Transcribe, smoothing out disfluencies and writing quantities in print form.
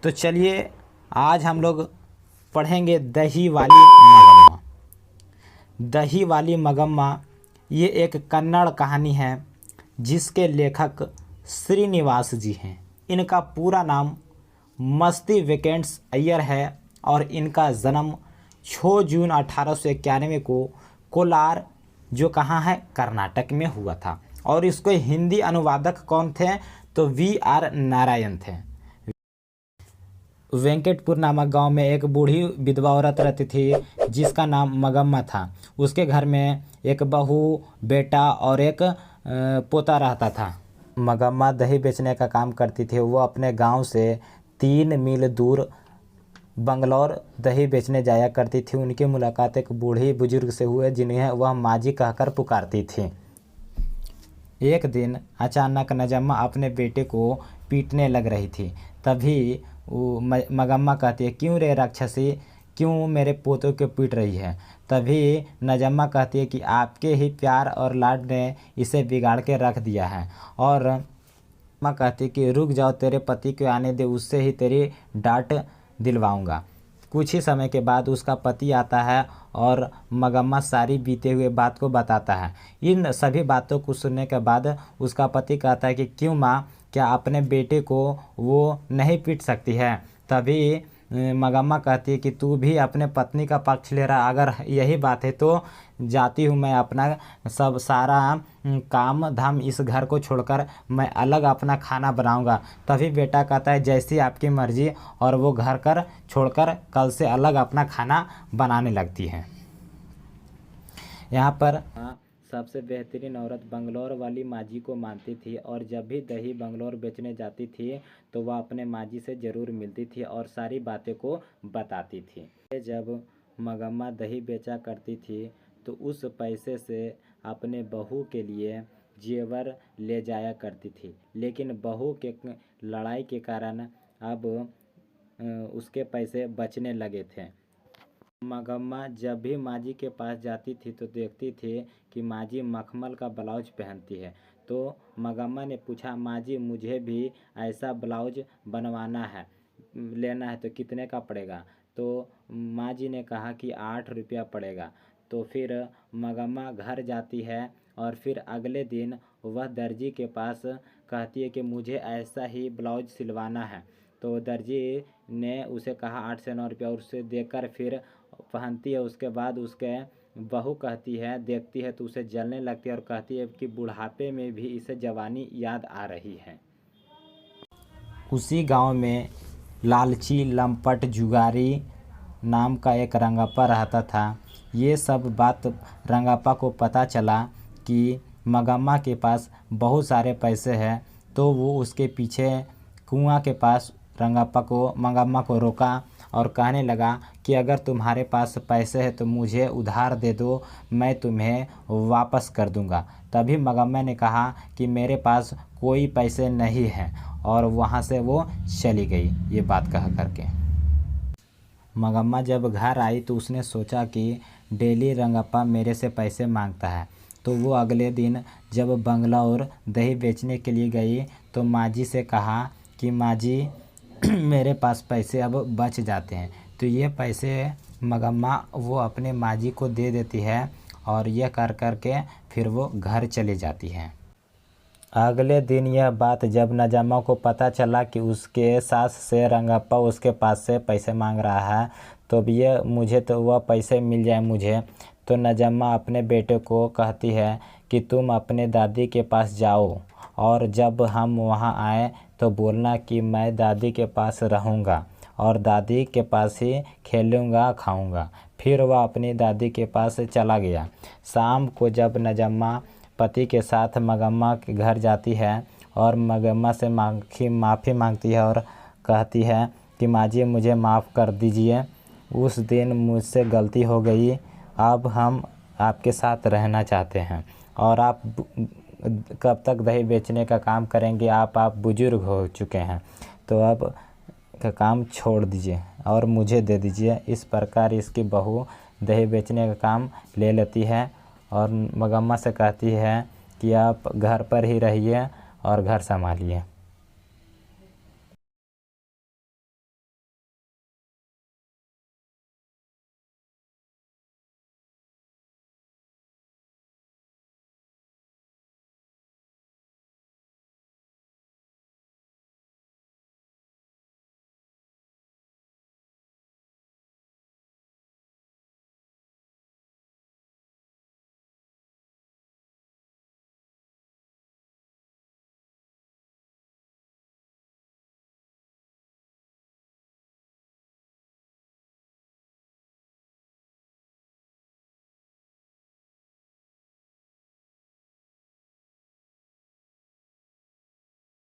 तो चलिए आज हम लोग पढ़ेंगे दही वाली मगम्मा। दही वाली मगम्मा ये एक कन्नड़ कहानी है जिसके लेखक श्रीनिवास जी हैं। इनका पूरा नाम मस्ती वेंकटेश अय्यर है और इनका जन्म 6 जून 1891 को कोलार, जो कहाँ है, कर्नाटक में हुआ था। और इसको हिंदी अनुवादक कौन थे? तो वी.आर. नारायण थे। वेंकटपुर नामक गांव में एक बूढ़ी विधवा औरत रहती थी जिसका नाम मगम्मा था। उसके घर में एक बहू, बेटा और एक पोता रहता था। मगम्मा दही बेचने का काम करती थी। वो अपने गांव से 3 मील दूर बंगलौर दही बेचने जाया करती थी। उनकी मुलाकात एक बूढ़ी बुजुर्ग से हुए जिन्हें वह माँ जी कहकर पुकारती थी। एक दिन अचानक नजम्मा अपने बेटे को पीटने लग रही थी। तभी मगम्मा कहती है, क्यों रे राक्षसी, क्यों मेरे पोतों को पीट रही है? तभी नजम्मा कहती है कि आपके ही प्यार और लाड ने इसे बिगाड़ के रख दिया है। और माँ कहती है कि रुक जाओ, तेरे पति को आने दे, उससे ही तेरी डांट दिलवाऊंगा। कुछ ही समय के बाद उसका पति आता है और मगम्मा सारी बीते हुए बात को बताता है। इन सभी बातों को सुनने के बाद उसका पति कहता है कि क्यों माँ, क्या अपने बेटे को वो नहीं पीट सकती है? तभी मगम्मा कहती है कि तू भी अपने पत्नी का पक्ष ले रहा, अगर यही बात है तो जाती हूँ मैं, अपना सब सारा काम धाम इस घर को छोड़कर मैं अलग अपना खाना बनाऊंगा। तभी बेटा कहता है जैसी आपकी मर्जी, और वो घर कर छोड़कर कल से अलग अपना खाना बनाने लगती है। यहाँ पर सबसे बेहतरीन औरत बंगलौर वाली माजी को मानती थी और जब भी दही बंगलौर बेचने जाती थी तो वह अपने माजी से ज़रूर मिलती थी और सारी बातें को बताती थी। जब मगम्मा दही बेचा करती थी तो उस पैसे से अपने बहू के लिए जेवर ले जाया करती थी, लेकिन बहू के लड़ाई के कारण अब उसके पैसे बचने लगे थे। मगम्मा जब भी माजी के पास जाती थी तो देखती थी कि माजी मखमल का ब्लाउज पहनती है। तो मगम्मा ने पूछा, माजी मुझे भी ऐसा ब्लाउज बनवाना है, लेना है तो कितने का पड़ेगा? तो माजी ने कहा कि 8 रुपया पड़ेगा। तो फिर मगम्मा घर जाती है और फिर अगले दिन वह दर्जी के पास कहती है कि मुझे ऐसा ही ब्लाउज सिलवाना है। तो दर्जी ने उसे कहा 8 से 9 रुपया, और उसे देकर फिर पहनती है। उसके बाद उसके बहू कहती है, देखती है तो उसे जलने लगती है और कहती है कि बुढ़ापे में भी इसे जवानी याद आ रही है। उसी गांव में लालची, लंपट, जुगारी नाम का एक रंगप्पा रहता था। ये सब बात रंगप्पा को पता चला कि मगम्मा के पास बहुत सारे पैसे हैं, तो वो उसके पीछे कुआं के पास मगम्मा को रोका और कहने लगा कि अगर तुम्हारे पास पैसे हैं तो मुझे उधार दे दो, मैं तुम्हें वापस कर दूंगा। तभी मगम्मा ने कहा कि मेरे पास कोई पैसे नहीं हैं, और वहाँ से वो चली गई ये बात कह करके। मगम्मा जब घर आई तो उसने सोचा कि डेली रंगप्पा मेरे से पैसे मांगता है। तो वो अगले दिन जब बंगलौर दही बेचने के लिए गई तो माजी से कहा कि माजी मेरे पास पैसे अब बच जाते हैं। तो ये पैसे मगम्मा वो अपने माजी को दे देती है और यह कर के फिर वो घर चली जाती है। अगले दिन यह बात जब नजम्मा को पता चला कि उसके सास से रंगप्पा उसके पास से पैसे मांग रहा है, तो ये मुझे तो वह पैसे मिल जाए मुझे। तो नजम्मा अपने बेटे को कहती है कि तुम अपने दादी के पास जाओ और जब हम वहाँ आए तो बोलना कि मैं दादी के पास रहूँगा और दादी के पास ही खेलूँगा, खाऊँगा। फिर वह अपनी दादी के पास चला गया। शाम को जब नजम्मा पति के साथ मगम्मा के घर जाती है और मगम्मा से माफ़ी मांगती है और कहती है कि माजी मुझे माफ़ कर दीजिए, उस दिन मुझसे गलती हो गई, अब हम आपके साथ रहना चाहते हैं और आप कब तक दही बेचने का काम करेंगे? आप बुजुर्ग हो चुके हैं, तो अब का काम छोड़ दीजिए और मुझे दे दीजिए। इस प्रकार इसकी बहू दही बेचने का काम ले लेती है और मगम्मा से कहती है कि आप घर पर ही रहिए और घर संभालिए।